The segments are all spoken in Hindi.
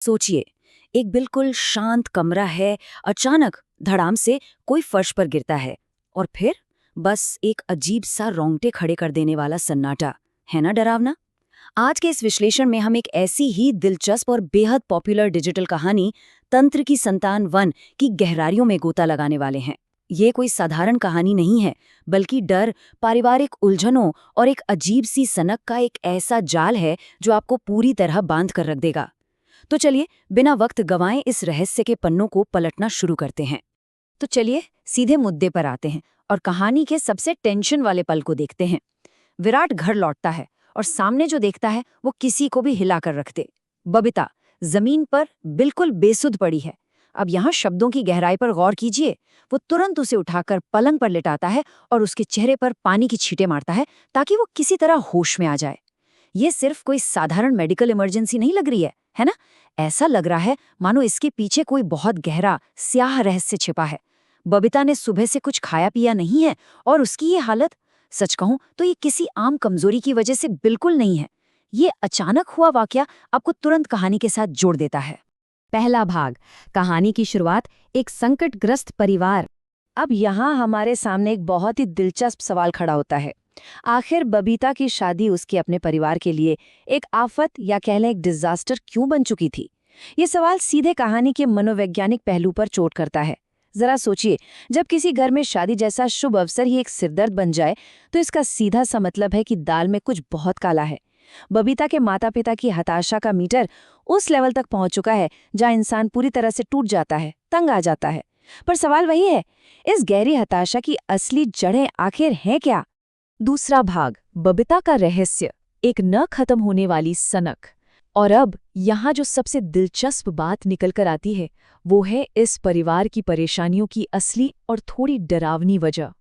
सोचिए, एक बिल्कुल शांत कमरा है। अचानक धड़ाम से कोई फर्श पर गिरता है और फिर बस एक अजीब सा रोंगटे खड़े कर देने वाला सन्नाटा। है ना डरावना? आज के इस विश्लेषण में हम एक ऐसी ही दिलचस्प और बेहद पॉपुलर डिजिटल कहानी तंत्र की संतान 1 की गहराइयों में गोता लगाने वाले हैं। ये कोई साधारण कहानी नहीं है, बल्कि डर, पारिवारिक उलझनों और एक अजीब सी सनक का एक ऐसा जाल है जो आपको पूरी तरह बांध कर रख देगा। तो चलिए, बिना वक्त गंवाए इस रहस्य के पन्नों को पलटना शुरू करते हैं। तो चलिए सीधे मुद्दे पर आते हैं और कहानी के सबसे टेंशन वाले पल को देखते हैं। विराट घर लौटता है और सामने जो देखता है वो किसी को भी हिला कर रख दे। बबीता जमीन पर बिल्कुल बेसुध पड़ी है। अब यहाँ शब्दों की गहराई पर गौर कीजिए। वो तुरंत उसे उठाकर पलंग पर लेटाता है और उसके चेहरे पर पानी की छींटे मारता है ताकि वो किसी तरह होश में आ जाए। ये सिर्फ कोई साधारण मेडिकल इमरजेंसी नहीं लग रही है ना? ऐसा लग रहा है मानो इसके पीछे कोई बहुत गहरा स्याह रहस्य छिपा है। बबीता ने सुबह से कुछ खाया पिया नहीं है और उसकी ये हालत, सच कहूं तो ये किसी आम कमजोरी की वजह से बिल्कुल नहीं है। ये अचानक हुआ वाकया आपको तुरंत कहानी के साथ जोड़ देता है। पहला भाग, कहानी की शुरुआत, एक संकटग्रस्त परिवार। अब यहाँ हमारे सामने एक बहुत ही दिलचस्प सवाल खड़ा होता है। आखिर बबीता की शादी उसके अपने परिवार के लिए एक आफत या कह लें एक डिजास्टर क्यों बन चुकी थी? ये सवाल सीधे कहानी के मनोवैज्ञानिक पहलू पर चोट करता है। जरा सोचिए, जब किसी घर में शादी जैसा शुभ अवसर ही एक सिरदर्द बन जाए तो इसका सीधा सा मतलब है कि दाल में कुछ बहुत काला है। बबीता के माता पिता की हताशा का मीटर उस लेवल तक पहुंच चुका है जहां इंसान पूरी तरह से टूट जाता है, तंग आ जाता है। पर सवाल वही है, इस गहरी हताशा की असली जड़ें आखिर हैं क्या? दूसरा भाग, बबीता का रहस्य, एक न खत्म होने वाली सनक। और अब यहाँ जो सबसे दिलचस्प बात निकल कर आती है वो है इस परिवार की परेशानियों की असली और थोड़ी डरावनी वजह।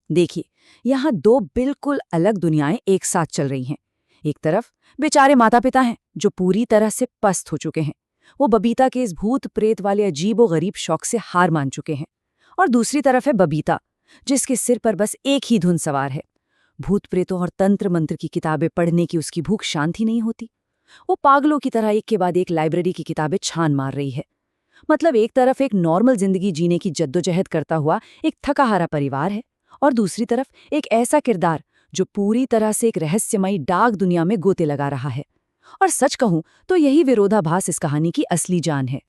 देखिए, यहाँ दो बिल्कुल अलग दुनियाएं एक साथ चल रही हैं। एक तरफ बेचारे माता पिता हैं जो पूरी तरह से पस्त हो चुके हैं। वो बबीता के इस भूत प्रेत वाले अजीबो गरीब शौक से हार मान चुके हैं। और दूसरी तरफ है बबीता, जिसके सिर पर बस एक ही धुन सवार है। भूत प्रेतों और तंत्र मंत्र की किताबें पढ़ने की उसकी भूख शांत ही नहीं होती। वो पागलों की तरह एक के बाद एक लाइब्रेरी की किताबें छान मार रही है। मतलब एक तरफ एक नॉर्मल जिंदगी जीने की जद्दोजहद करता हुआ एक थकाहारा परिवार है और दूसरी तरफ एक ऐसा किरदार जो पूरी तरह से एक रहस्यमयी डार्क दुनिया में गोते लगा रहा है। और सच कहूं तो यही विरोधाभास इस कहानी की असली जान है।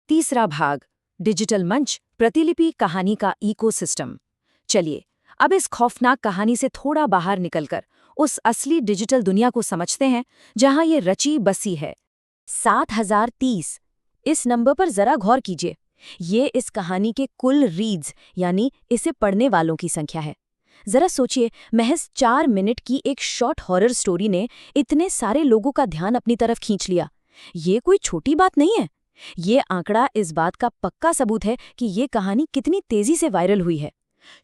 तीसरा भाग, डिजिटल मंच, प्रतिलिपि कहानी का इकोसिस्टम। चलिए अब इस खौफनाक कहानी से थोड़ा बाहर निकलकर उस असली डिजिटल दुनिया को समझते हैं जहां ये रची बसी है। 7030, इस नंबर पर जरा गौर कीजिए। ये इस कहानी के कुल रीड्स यानी इसे पढ़ने वालों की संख्या है। जरा सोचिए, महज 4 मिनट की एक शॉर्ट हॉरर स्टोरी ने इतने सारे लोगों का ध्यान अपनी तरफ खींच लिया। ये कोई छोटी बात नहीं है। ये आंकड़ा इस बात का पक्का सबूत है कि ये कहानी कितनी तेजी से वायरल हुई है।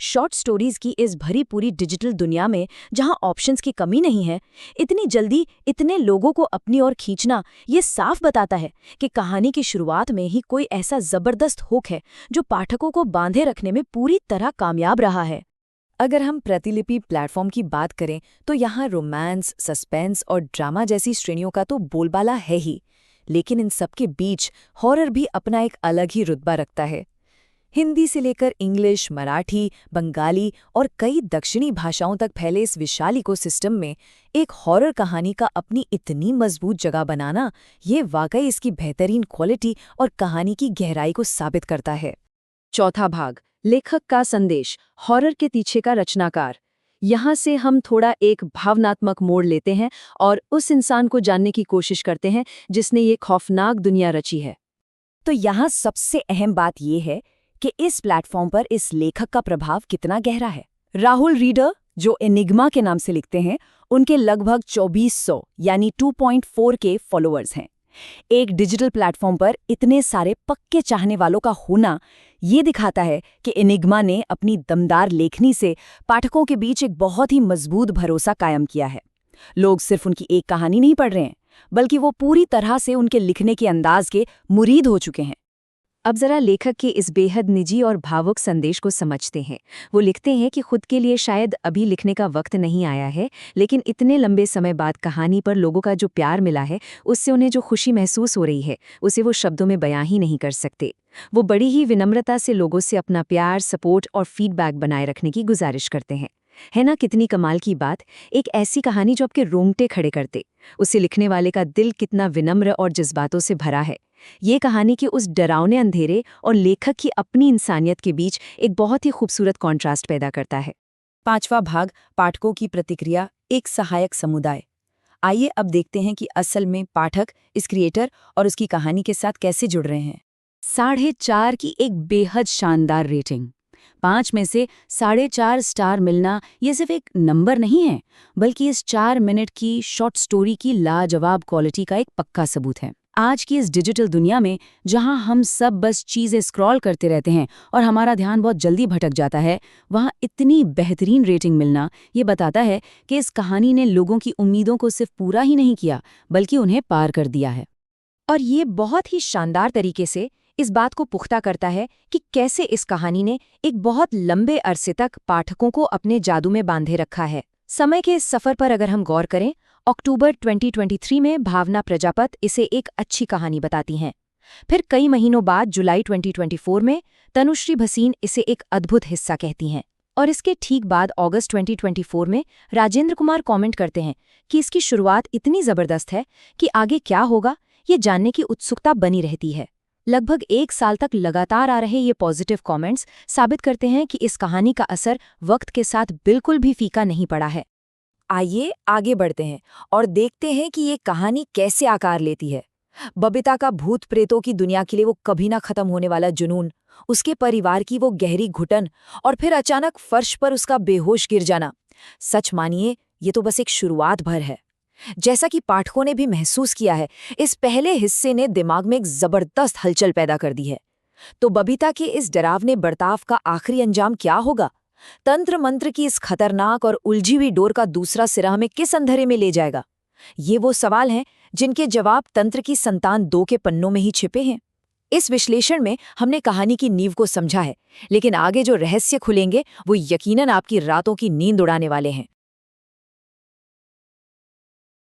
शॉर्ट स्टोरीज की इस भरी पूरी डिजिटल दुनिया में जहां ऑप्शंस की कमी नहीं है, इतनी जल्दी इतने लोगों को अपनी ओर खींचना ये साफ बताता है कि कहानी की शुरुआत में ही कोई ऐसा जबरदस्त हुक है जो पाठकों को बांधे रखने में पूरी तरह कामयाब रहा है। अगर हम प्रतिलिपि प्लेटफॉर्म की बात करें तो यहाँ रोमांस, सस्पेंस और ड्रामा जैसी श्रेणियों का तो बोलबाला है ही, लेकिन इन सबके बीच हॉरर भी अपना एक अलग ही रुतबा रखता है। हिंदी से लेकर इंग्लिश, मराठी, बंगाली और कई दक्षिणी भाषाओं तक फैले इस विशाल इकोसिस्टम में एक हॉरर कहानी का अपनी इतनी मजबूत जगह बनाना, ये वाकई इसकी बेहतरीन क्वालिटी और कहानी की गहराई को साबित करता है। चौथा भाग, लेखक का संदेश, हॉरर के पीछे का रचनाकार। यहाँ से हम थोड़ा एक भावनात्मक मोड़ लेते हैं और उस इंसान को जानने की कोशिश करते हैं जिसने ये खौफनाक दुनिया रची है। तो यहाँ सबसे अहम बात यह है कि इस प्लेटफॉर्म पर इस लेखक का प्रभाव कितना गहरा है। राहुल रीडर, जो एनिग्मा के नाम से लिखते हैं, उनके लगभग 2400 यानी 2.4 के फॉलोअर्स हैं। एक डिजिटल प्लेटफॉर्म पर इतने सारे पक्के चाहने वालों का होना ये दिखाता है कि एनिग्मा ने अपनी दमदार लेखनी से पाठकों के बीच एक बहुत ही मजबूत भरोसा कायम किया है। लोग सिर्फ उनकी एक कहानी नहीं पढ़ रहे हैं, बल्कि वो पूरी तरह से उनके लिखने के अंदाज के मुरीद हो चुके हैं। अब जरा लेखक के इस बेहद निजी और भावुक संदेश को समझते हैं। वो लिखते हैं कि खुद के लिए शायद अभी लिखने का वक्त नहीं आया है, लेकिन इतने लंबे समय बाद कहानी पर लोगों का जो प्यार मिला है, उससे उन्हें जो खुशी महसूस हो रही है, उसे वो शब्दों में बयां ही नहीं कर सकते। वो बड़ी ही विनम्रता से लोगों से अपना प्यार, सपोर्ट और फीडबैक बनाए रखने की गुजारिश करते हैं। है ना कितनी कमाल की बात, एक ऐसी कहानी जो आपके रोंगटे खड़े करते। उसे लिखने वाले का दिल कितना विनम्र और जज्बातों से भरा है। ये कहानी के उस डरावने अंधेरे और लेखक की अपनी इंसानियत के बीच एक बहुत ही खूबसूरत कॉन्ट्रास्ट पैदा करता है। 5वां भाग, पाठकों की प्रतिक्रिया, एक सहायक समुदाय। आइए अब देखते हैं कि असल में पाठक इस क्रिएटर और उसकी कहानी के साथ कैसे जुड़ रहे हैं। 4.5 की एक बेहद शानदार रेटिंग। 5 में से 4.5 स्टार मिलना ये सिर्फ एक नंबर नहीं है, बल्कि इस 4 मिनट की शॉर्ट स्टोरी की लाजवाब क्वालिटी का एक पक्का सबूत है। आज की इस डिजिटल दुनिया में जहां हम सब बस चीज़ें स्क्रॉल करते रहते हैं और हमारा ध्यान बहुत जल्दी भटक जाता है, वहां इतनी बेहतरीन रेटिंग मिलना ये बताता है कि इस कहानी ने लोगों की उम्मीदों को सिर्फ पूरा ही नहीं किया, बल्कि उन्हें पार कर दिया है। और ये बहुत ही शानदार तरीके से इस बात को पुख्ता करता है कि कैसे इस कहानी ने एक बहुत लंबे अरसे तक पाठकों को अपने जादू में बांधे रखा है। समय के इस सफर पर अगर हम गौर करें, अक्टूबर 2023 में भावना प्रजापत इसे एक अच्छी कहानी बताती हैं। फिर कई महीनों बाद जुलाई 2024 में तनुश्री भसीन इसे एक अद्भुत हिस्सा कहती हैं। और इसके ठीक बाद अगस्त 2024 में राजेंद्र कुमार कमेंट करते हैं कि इसकी शुरुआत इतनी ज़बरदस्त है कि आगे क्या होगा ये जानने की उत्सुकता बनी रहती है। लगभग 1 साल तक लगातार आ रहे ये पॉजिटिव कमेंट्स साबित करते हैं कि इस कहानी का असर वक्त के साथ बिल्कुल भी फीका नहीं पड़ा है। आइए आगे बढ़ते हैं और देखते हैं कि ये कहानी कैसे आकार लेती है। बबीता का भूत प्रेतों की दुनिया के लिए वो कभी ना खत्म होने वाला जुनून, उसके परिवार की वो गहरी घुटन और फिर अचानक फर्श पर उसका बेहोश गिर जाना। सच मानिए, ये तो बस एक शुरुआत भर है। जैसा कि पाठकों ने भी महसूस किया है, इस पहले हिस्से ने दिमाग में एक जबरदस्त हलचल पैदा कर दी है। तो बबीता के इस डरावने बर्ताव का आखिरी अंजाम क्या होगा? तंत्र मंत्र की इस खतरनाक और उलझी हुई डोर का दूसरा सिरा हमें किस अंधेरे में ले जाएगा? ये वो सवाल हैं जिनके जवाब तंत्र की संतान 2 के पन्नों में ही छिपे हैं। इस विश्लेषण में हमने कहानी की नींव को समझा है, लेकिन आगे जो रहस्य खुलेंगे वो यकीनन आपकी रातों की नींद उड़ाने वाले हैं।